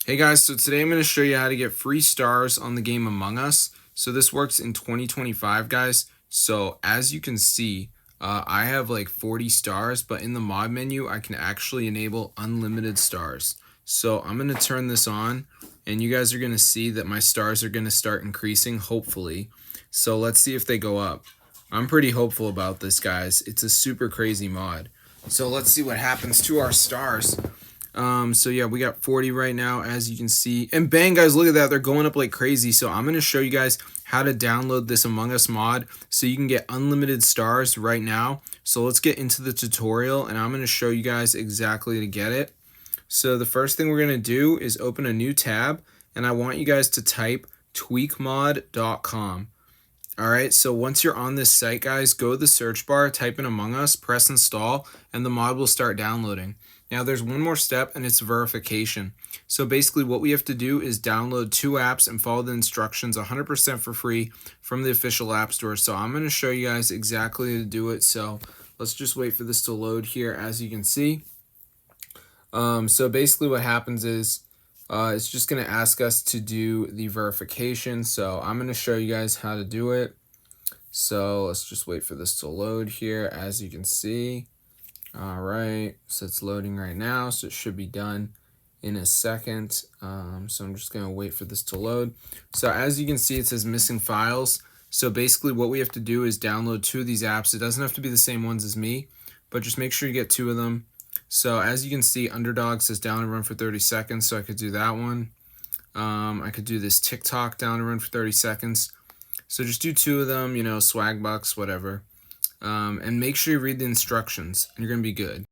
Hey guys, so today I'm going to show you how to get free stars on the game Among Us. So this works in 2025, guys. So as you can see, I have like 40 stars, but in the mod menu, I can actually enable unlimited stars. So I'm going to turn this on, and you guys are going to see that my stars are going to start increasing, hopefully. So let's see if they go up. I'm pretty hopeful about this, guys. It's a super crazy mod. So let's see what happens to our stars. So yeah, we got 40 right now, as you can see. And bang, guys, look at that. They're going up like crazy. So I'm going to show you guys how to download this Among Us mod so you can get unlimited stars right now. So let's get into the tutorial, and I'm going to show you guys exactly to get it. So the first thing we're going to do is open a new tab, and I want you guys to type tweakmod.com. Alright, so once you're on this site, guys, go to the search bar, type in Among Us, press install, and the mod will start downloading. Now there's one more step, and it's verification. So basically what we have to do is download 2 apps and follow the instructions 100% for free from the official app store. So I'm going to show you guys exactly how to do it. So let's just wait for this to load here, as you can see. So basically what happens is it's just going to ask us to do the verification. So I'm going to show you guys how to do it. So let's just wait for this to load here, as you can see. All right, so it's loading right now, so it should be done in a second. So I'm just going to wait for this to load. So as you can see, it says missing files. So basically what we have to do is download 2 of these apps. It doesn't have to be the same ones as me, but just make sure you get 2 of them. So as you can see, Underdog says down and run for 30 seconds, so I could do that one. I could do this TikTok down and run for 30 seconds. So just do 2 of them, you know, swag bucks, whatever. And make sure you read the instructions, and you're going to be good.